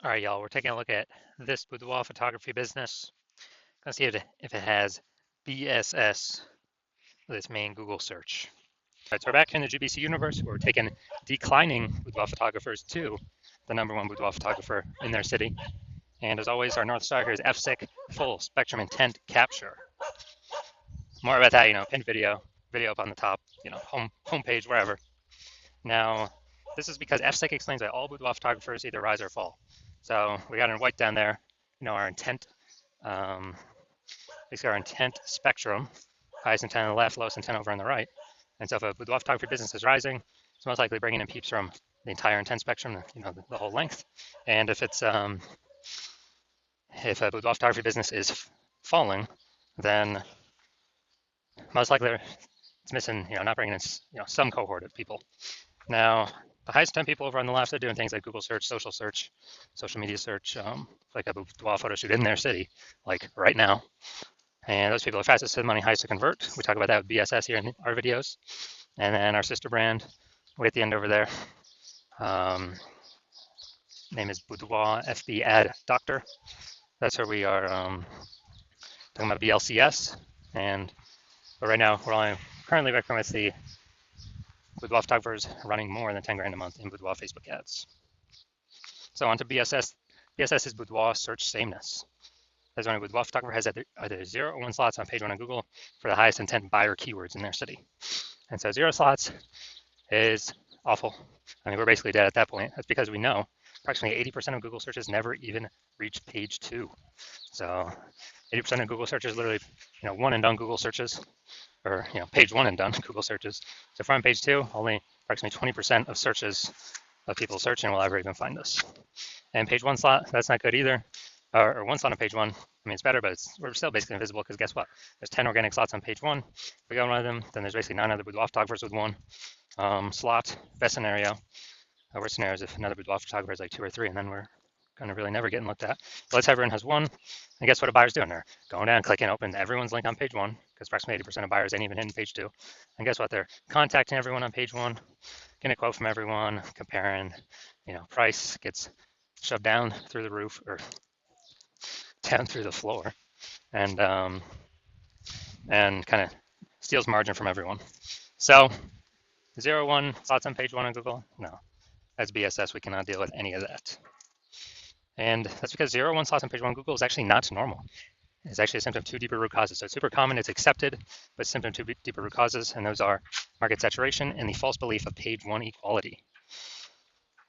All right, y'all, we're taking a look at this boudoir photography business. Gonna see if it has BSS with its main Google search. All right, so we're back in the GBC universe. We're taking declining boudoir photographers to the #1 boudoir photographer in their city. And as always, our North Star here is FSIC, full spectrum intent capture. More about that, pinned video up on the top, homepage, wherever. Now, this is because FSIC explains that all boudoir photographers either rise or fall. So we got in white down there, our intent, basically our intent spectrum, highest intent on the left, lowest intent over on the right. And so if a boudoir photography business is rising, it's most likely bringing in peeps from the entire intent spectrum, the whole length. And if it's if a boudoir photography business is falling, then most likely it's missing, not bringing in, some cohort of people. Now, the highest 10 people over on the left are doing things like Google search, social media search, like a boudoir photo shoot in their city, like right now. And those people are fastest to money, highest to convert. We talk about that with BSS here in our videos. And then our sister brand, way at the end over there, name is Boudoir FB Ad Doctor. That's where we are talking about BLCS. But right now, we're only currently working with the boudoir photographers running more than 10 grand a month in boudoir Facebook ads. So on to BSS. BSS is boudoir search sameness. As when a boudoir photographer has either 0 or 1 slots on page 1 on Google for the highest intent buyer keywords in their city. And so 0 slots is awful. I mean, we're basically dead at that point. That's because we know approximately 80% of Google searches never even reach page 2. So 80% of Google searches literally, one and done Google searches, or page 1 and done Google searches. So if we're on page 2, only approximately 20% of searches of people searching will ever even find us. And page 1 slot, that's not good either. Or 1 slot on page 1. I mean, it's better, but we're still basically invisible because guess what? There's 10 organic slots on page 1. If we go on one of them, then there's basically 9 other boudoir photographers with 1 slot. Best scenario. Worst scenario is if another boudoir photographer is like 2 or 3, and then we're going to really never getting looked at. But let's have everyone has 1. And guess what a buyer's doing? They're going down, clicking open everyone's link on page 1, because approximately 80% of buyers ain't even hitting page 2. And guess what? They're contacting everyone on page 1, getting a quote from everyone, comparing, price gets shoved down through the roof or down through the floor, and kind of steals margin from everyone. So 0, 1 slots on page 1 on Google, no, that's BSS. We cannot deal with any of that. And that's because 0, 1 slots on page 1 on Google is actually not normal. It's actually a symptom of 2 deeper root causes. So it's super common, it's accepted, but symptom of 2 deeper root causes, and those are market saturation and the false belief of page 1 equality.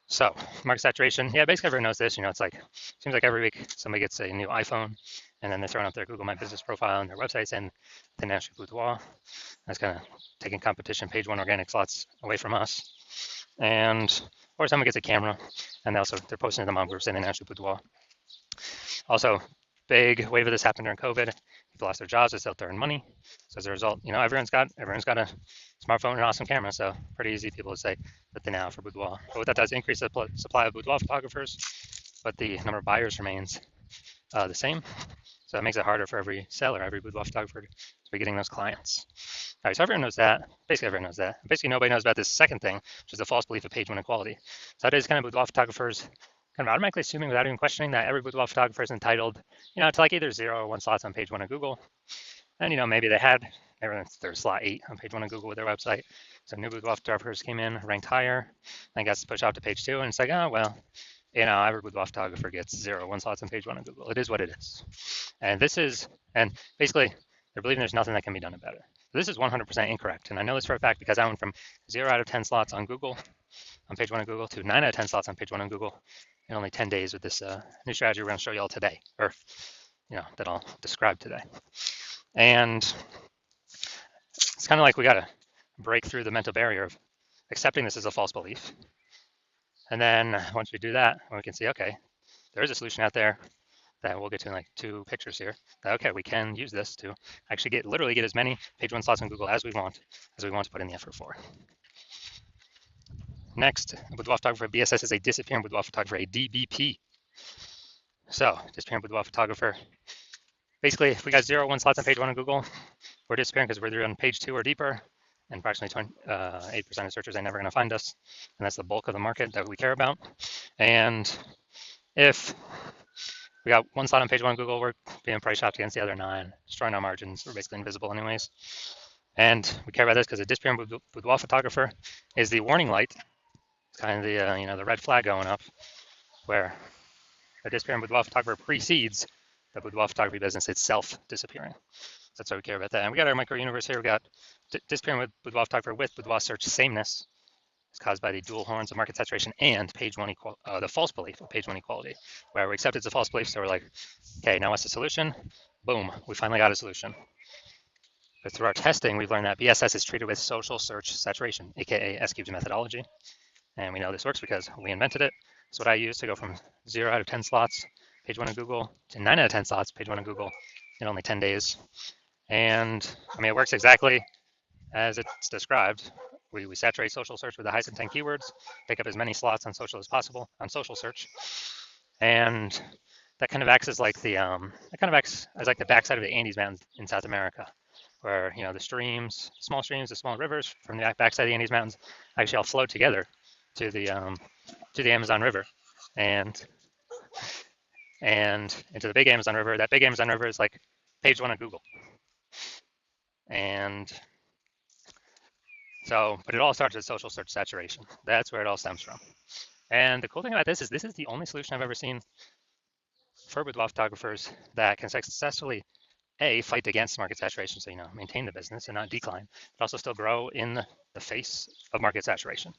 So market saturation, yeah, basically everyone knows this. It's like, seems like every week somebody gets a new iPhone, and then they're throwing up their Google My Business profile and their websites and the National Boudoir. That's kind of taking competition, page 1 organic slots away from us. Or someone gets a camera, and they're posting to the mom groups in the National Boudoir. Also, big wave of this happened during COVID. People lost their jobs, it's out there in money. So as a result, everyone's got a smartphone and an awesome camera. So pretty easy people would say that they now for boudoir. But what that does increase the supply of boudoir photographers, but the number of buyers remains the same. So it makes it harder for every seller, every boudoir photographer to be getting those clients. All right, so everyone knows that. Basically everyone knows that. Basically nobody knows about this second thing, which is the false belief of page 1 equality. So that is kind of boudoir photographers kind of automatically assuming without even questioning that every boudoir photographer is entitled, to like either 0 or 1 slots on page 1 of Google. And, maybe they had their slot 8 on page 1 of Google with their website. So new boudoir photographers came in, ranked higher, and got pushed out to page 2. And it's like, oh, well, every boudoir photographer gets 0 or 1 slots on page 1 of Google. It is what it is. And basically, they're believing there's nothing that can be done about it. So this is 100% incorrect. And I know this for a fact because I went from 0 out of 10 slots on Google, on page 1 of Google, to 9 out of 10 slots on page 1 on Google in only 10 days with this new strategy we're going to show you all today, or that I'll describe today. And it's kind of like we got to break through the mental barrier of accepting this as a false belief. And then once we do that, we can see, okay, there is a solution out there that we'll get to in like 2 pictures here. That, okay, we can use this to actually literally get as many page 1 slots on Google as we want to put in the effort for. Next, a boudoir photographer BSS is a disappearing boudoir photographer, a DBP. So, disappearing boudoir photographer. Basically, if we got 0 or 1 slots on page 1 on Google, we're disappearing because we're either on page 2 or deeper, and approximately 8% of searchers are never going to find us, and that's the bulk of the market that we care about. And if we got one slot on page one of Google, we're being price shopped against the other 9, destroying our margins. We're basically invisible anyways. And we care about this because the disappearing boudoir photographer is the warning light. It's kind of the the red flag going up, where the disappearing boudoir photographer precedes the boudoir photography business itself disappearing. That's why we care about that. And we got our micro universe here. We got disappearing with boudoir photographer with boudoir search sameness. It's caused by the dual horns of market saturation and page one the false belief of page one equality, where we accept it's a false belief. So we're like, okay, now what's the solution? Boom, we finally got a solution. But through our testing, we've learned that BSS is treated with social search saturation, aka S-cubed methodology. And we know this works because we invented it. It's what I use to go from 0 out of 10 slots, page one of Google, to 9 out of 10 slots, page one of Google, in only 10 days. And I mean, it works exactly as it's described. We saturate social search with the highest intent keywords, pick up as many slots on social as possible on social search, and that kind of acts as like the the backside of the Andes Mountains in South America, where the streams, small streams, the small rivers from the backside of the Andes Mountains actually all flow together to the Amazon River, and into the big Amazon River. That big Amazon River is like page one of Google, and so, but it all starts with social search saturation. That's where it all stems from. And the cool thing about this is the only solution I've ever seen for boudoir photographers that can successfully fight against market saturation, so maintain the business and not decline, but also still grow in the face of market saturation,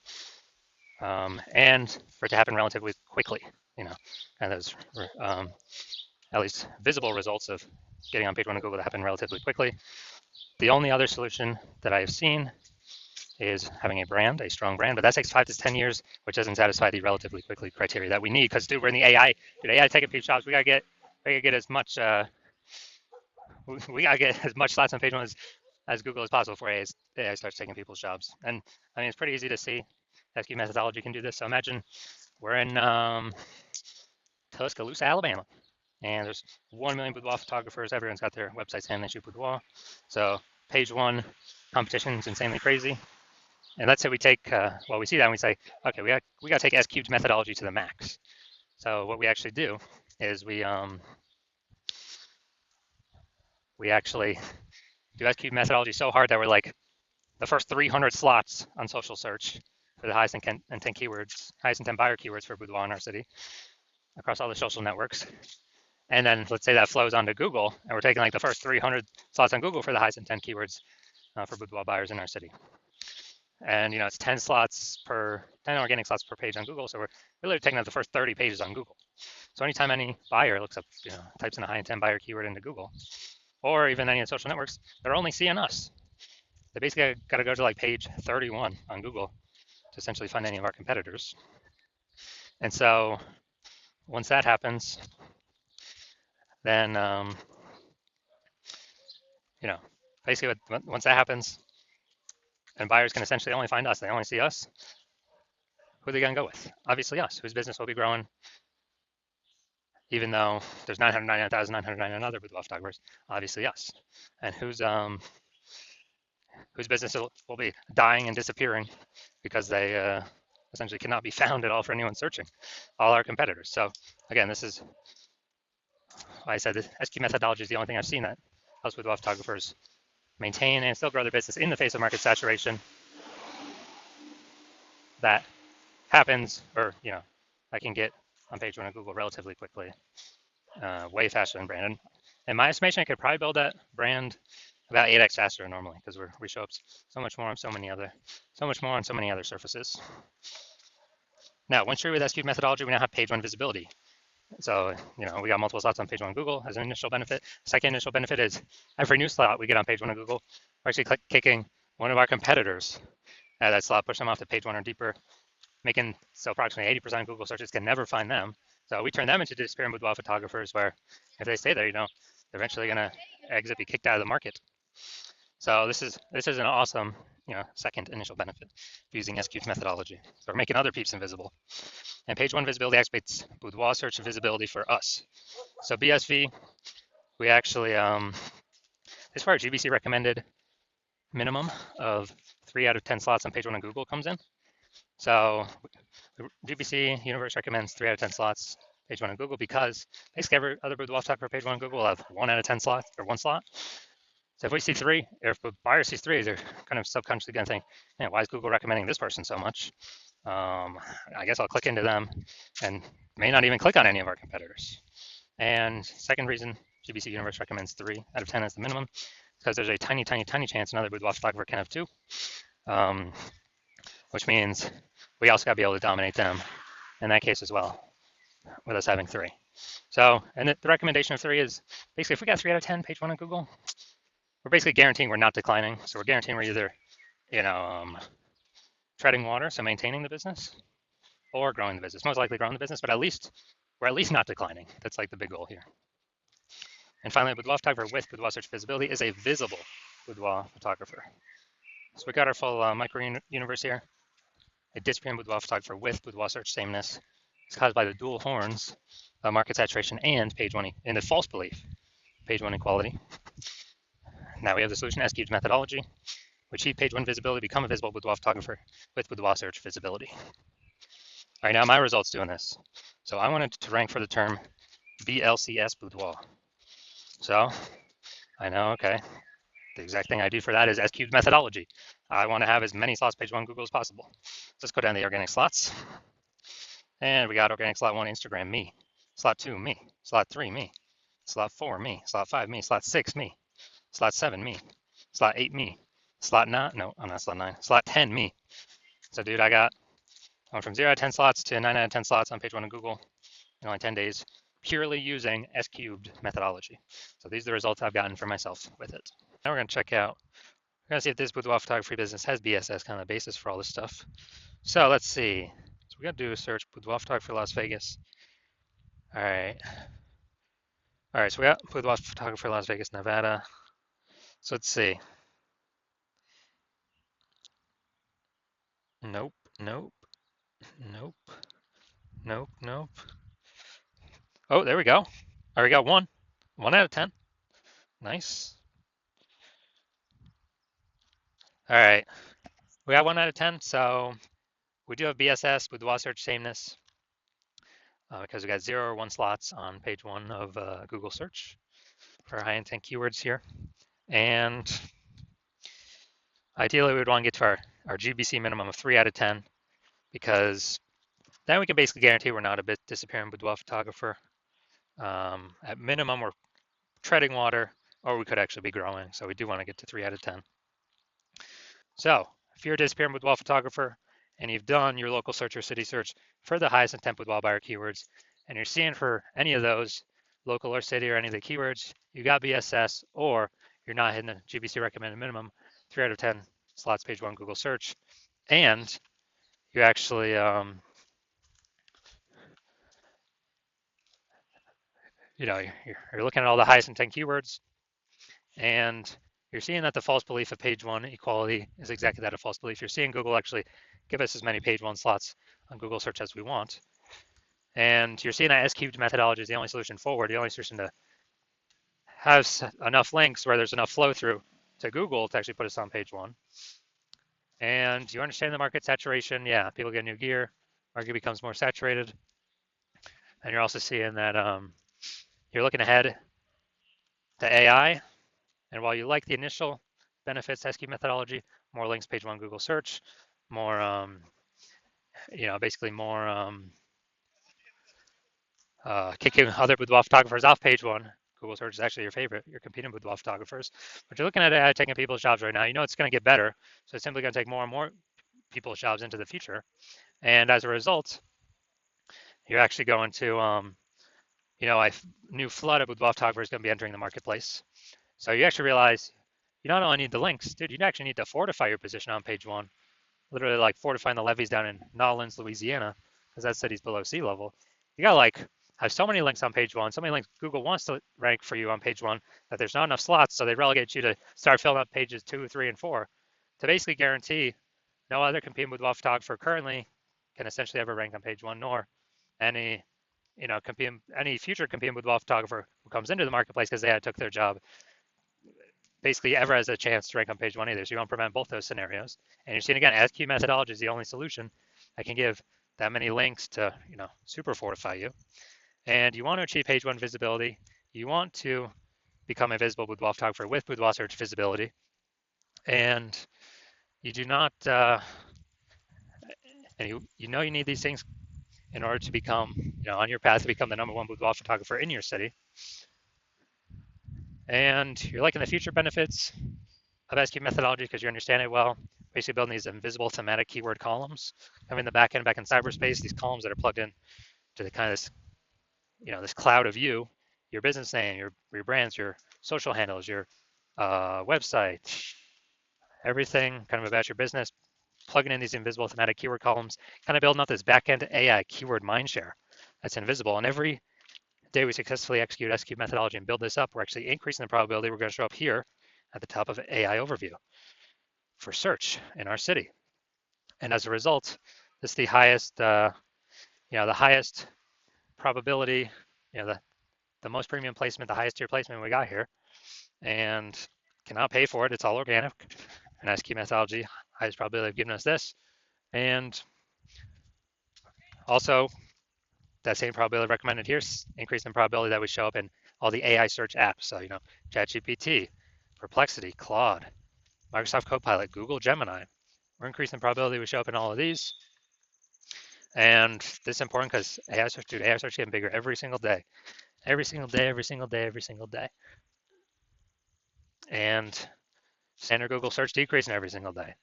and for it to happen relatively quickly. And those at least visible results of getting on page one of Google to happen relatively quickly. The only other solution that I have seen is having a strong brand, but that takes 5 to 10 years, which doesn't satisfy the relatively quickly criteria that we need. Because dude, we're in the AI. Dude, AI taking peep shops. We gotta get as much. We gotta get as much slots on page one as Google as possible before AI starts taking people's jobs. And I mean, it's pretty easy to see. S-cubed methodology can do this. So imagine we're in Tuscaloosa, Alabama, and there's 1 million boudoir photographers. Everyone's got their websites and they shoot boudoir. So page one competition is insanely crazy. And let's say we take, we see that and we say, okay, we got to take S-cubed methodology to the max. So what we actually do is we actually do S-cubed methodology so hard that we're like the first 300 slots on social search for the highest intent keywords, highest intent buyer keywords for boudoir in our city across all the social networks. And then let's say that flows onto Google, and we're taking like the first 300 slots on Google for the highest intent keywords for boudoir buyers in our city. And it's 10 organic slots per page on Google. So we're really taking up the first 30 pages on Google. So anytime any buyer looks up, types in a high intent buyer keyword into Google, or even any of the social networks, they're only seeing us. They basically got to go to like page 31 on Google to essentially find any of our competitors. And so once that happens, then basically once that happens, and buyers can essentially only find us. They only see us. Who are they going to go with? Obviously us, whose business will be growing, even though there's 999,999 other boudoir photographers. Obviously us, and whose business will be dying and disappearing because they essentially cannot be found at all for anyone searching. All our competitors. So again, this is why I said the S-cubed methodology is the only thing I've seen that helps boudoir photographers maintain and still grow their business in the face of market saturation. That happens, or I can get on page one of Google relatively quickly, way faster than Brandon. In my estimation, I could probably build that brand about 8x faster normally because we show up so much more on so many other surfaces. Now, once you're with S-cubed methodology, we now have page one visibility. So, we got multiple slots on page one of Google as an initial benefit. Second initial benefit is every new slot we get on page one of Google, we're actually kicking one of our competitors at that slot, push them off to page one or deeper, making so approximately 80% of Google searches can never find them. So we turn them into disappearing boudoir photographers where if they stay there, they're eventually going to exit, be kicked out of the market. So this is an awesome, second initial benefit of using S-cubed methodology. So we're making other peeps invisible. And page one visibility activates boudoir search visibility for us. So BSV, we actually, this is where our GBC recommended minimum of 3 out of 10 slots on page one of Google comes in. So the GBC universe recommends 3 out of 10 slots page one on Google, because basically every other boudoir photographer page one on Google will have 1 out of 10 slots or 1 slot. So if we see 3, or if a buyer sees 3, they're kind of subconsciously going to think, man, why is Google recommending this person so much? I guess I'll click into them and may not even click on any of our competitors. And second reason GBC Universe recommends 3 out of 10 as the minimum, because there's a tiny, tiny, tiny chance another boudoir photographer can have 2, which means we also got to be able to dominate them in that case as well, with us having 3. So, and the recommendation of 3 is basically if we got 3 out of 10 page one on Google, we're basically guaranteeing we're not declining. So we're guaranteeing we're either, treading water, so maintaining the business, or growing the business. Most likely growing the business, but we're at least not declining. That's like the big goal here. And finally, boudoir photographer with boudoir search visibility is a visible boudoir photographer. So we got our full micro universe here. A disappearing boudoir photographer with boudoir search sameness is caused by the dual horns of market saturation and page one in the false belief, page one equality. Now we have the solution S-cubed methodology, which achieve page one visibility, become a visible boudoir photographer with boudoir search visibility. All right, now my results doing this. So I wanted to rank for the term BLCS boudoir. So I know, okay, the exact thing I do for that is S-cubed methodology. I want to have as many slots page one Google as possible. Let's go down the organic slots. And we got organic slot 1, Instagram, me. Slot 2, me. Slot 3, me. Slot 4, me. Slot 5, me. Slot 6, me. Slot 7, me. Slot 8, me. Slot 9, no, I'm not slot 9. Slot 10, me. So dude, I went from 0 out of 10 slots to 9 out of 10 slots on page one of Google in only 10 days, purely using S-cubed methodology. So these are the results I've gotten for myself with it. Now we're gonna check out, we're gonna see if this boudoir photography business has BSS, kind of the basis for all this stuff. So let's see. So we're gonna do a search boudoir photography Las Vegas. All right, so we got boudoir photographer Las Vegas, Nevada. So let's see. Nope, nope, nope, nope, nope. Oh, there we go. All right, we got 1 out of 10. Nice. All right, we got 1 out of 10. So we do have BSS, boudoir search sameness, because we got 0 or 1 slots on page 1 of Google search for high intent keywords here. And ideally, we would want to get to our GBC minimum of 3 out of 10, because then we can basically guarantee we're not a bit disappearing boudoir photographer. At minimum, we're treading water, or we could actually be growing. So we do want to get to 3 out of 10. So if you're a disappearing boudoir photographer and you've done your local search or city search for the highest intent boudoir buyer keywords, and you're seeing for any of those, local or city or any of the keywords, you got BSS, or you're not hitting the GBC recommended minimum, 3 out of 10 slots page one Google search, and you actually you're looking at all the highest intent keywords, and you're seeing that the false belief of page one equality is exactly that, a false belief. You're seeing Google actually give us as many page one slots on Google search as we want. And you're seeing that S-cubed methodology is the only solution forward, the only solution to have enough links where there's enough flow through to Google to actually put us on page one. And you understand the market saturation. Yeah, people get new gear, market becomes more saturated. And you're also seeing that you're looking ahead to AI. And while you like the initial benefits S-cubed methodology, more links page one Google search, more, basically more kicking other boudoir photographers off page one. Google search is actually your favorite. You're competing with boudoir photographers, but you're looking at AI taking people's jobs right now. You know it's going to get better, so it's simply going to take more and more people's jobs into the future. And as a result, you're actually going to, a new flood of boudoir photographers is going to be entering the marketplace. So you actually realize you not only need the links, dude, you actually need to fortify your position on page one. Literally like fortifying the levees down in Nolens, Louisiana, because that city's below sea level. You got to have so many links on page one, so many links Google wants to rank for you on page one, that there's not enough slots, so they relegate you to start filling up pages 2, 3, and 4 to basically guarantee no other competing boudoir photographer currently can essentially ever rank on page one, nor any future competing boudoir photographer who comes into the marketplace because they took their job basically ever has a chance to rank on page one either. So you want to prevent both those scenarios. And you're seeing again, S-cubed methodology is the only solution that can give that many links to super fortify you. And you want to achieve page one visibility. You want to become a visible boudoir photographer with boudoir search visibility. And you do not, and you know you need these things in order to become, on your path to become the #1 boudoir photographer in your city. And you're liking the future benefits of SQ methodology because you understand it well. Basically building these invisible thematic keyword columns, having the back end back in cyberspace, these columns that are plugged in to the kind of this, this cloud of you, your business name, your brands, your social handles, your website, everything kind of about your business, plugging in these invisible thematic keyword columns, kind of building up this back-end AI keyword mindshare that's invisible. And every day we successfully execute SQ methodology and build this up, we're actually increasing the probability we're going to show up here at the top of AI overview for search in our city. And as a result, this is the highest, the highest probability, the most premium placement, the highest tier placement we got here, and cannot pay for it. It's all organic. And SQ methodology, highest probability of giving us this. And also, that same probability recommended here, increase in probability that we show up in all the AI search apps. So, ChatGPT, Perplexity, Claude, Microsoft Copilot, Google Gemini. We're increasing the probability we show up in all of these. And this is important because AI search is getting bigger every single day. Every single day, every single day, every single day. And standard Google search decreasing every single day.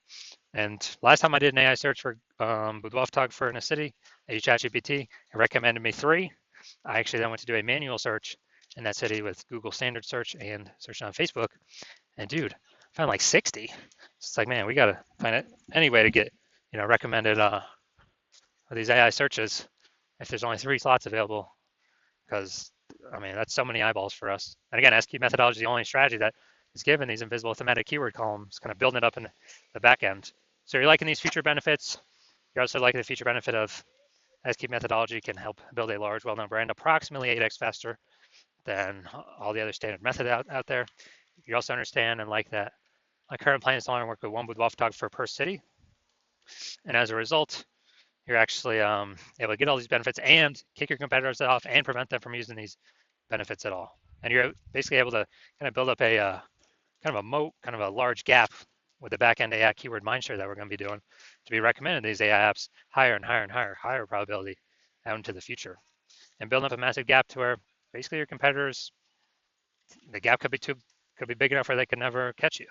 And last time I did an AI search for boudoir photographer in a city, I used ChatGPT. It recommended me 3. I actually then went to do a manual search in that city with Google standard search and searching on Facebook. And dude, I found like 60. It's like, man, we got to find any way to get, recommended these AI searches if there's only 3 slots available, because that's so many eyeballs for us. And again, SQ methodology is the only strategy that is given these invisible thematic keyword columns, kind of building it up in the back end. So you're liking these feature benefits. You're also liking the feature benefit of SQ methodology can help build a large, well-known brand approximately 8x faster than all the other standard methods out there. You also understand and like that my current plan is to only work with one boudoir photographer per city. And as a result, you're actually able to get all these benefits and kick your competitors off and prevent them from using these benefits at all. And you're basically able to kind of build up a kind of a moat, kind of a large gap with the back-end AI keyword mindshare that we're going to be doing to be recommended these AI apps higher and higher and higher probability out into the future. And building up a massive gap to where basically your competitors, the gap could be big enough where they could never catch you.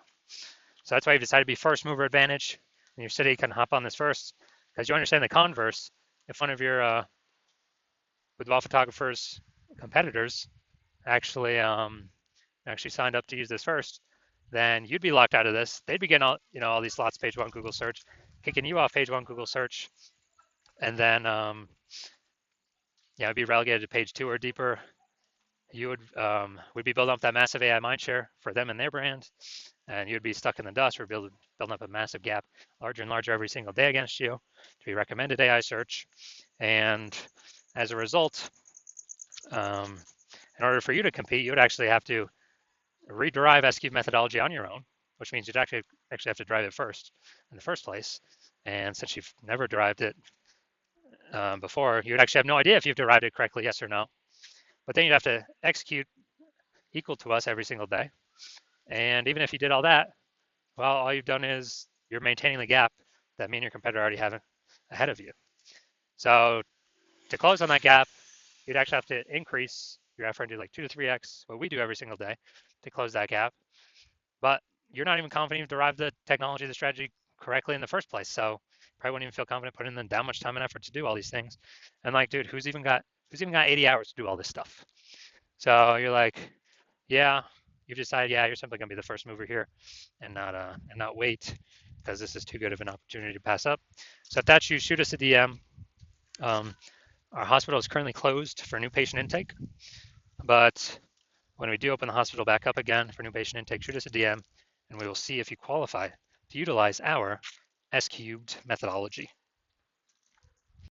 So that's why you decided to be first mover advantage in your city, can hop on this first, because you understand the converse. If one of your boudoir photographers competitors actually signed up to use this first, then you'd be locked out of this. They'd be getting all these slots page 1 Google search, kicking you off page 1 Google search, and then it'd be relegated to page 2 or deeper. You would be building up that massive AI mindshare for them and their brand, and you'd be stuck in the dust. We're building up a massive gap, larger and larger every single day against you to be recommended AI search. And as a result, in order for you to compete, you would actually have to rederive SQ methodology on your own, which means you'd actually have to drive it first in the first place. And since you've never derived it before, you would actually have no idea if you've derived it correctly, yes or no. But then you'd have to execute equal to us every single day. And even if you did all that, well, all you've done is you're maintaining the gap that me and your competitor already have ahead of you. So to close on that gap, you'd actually have to increase your effort and do like 2 to 3x what we do every single day to close that gap. But you're not even confident you've derived the technology, the strategy correctly in the first place. So probably wouldn't even feel confident putting in that much time and effort to do all these things. And like, dude, who's even got 80 hours to do all this stuff? So you're like, yeah, you've decided, yeah, you're simply gonna be the first mover here and not wait, because this is too good of an opportunity to pass up. So if that's you, shoot us a DM. Our hospital is currently closed for new patient intake, but when we do open the hospital back up again for new patient intake, shoot us a DM and we will see if you qualify to utilize our S-cubed methodology.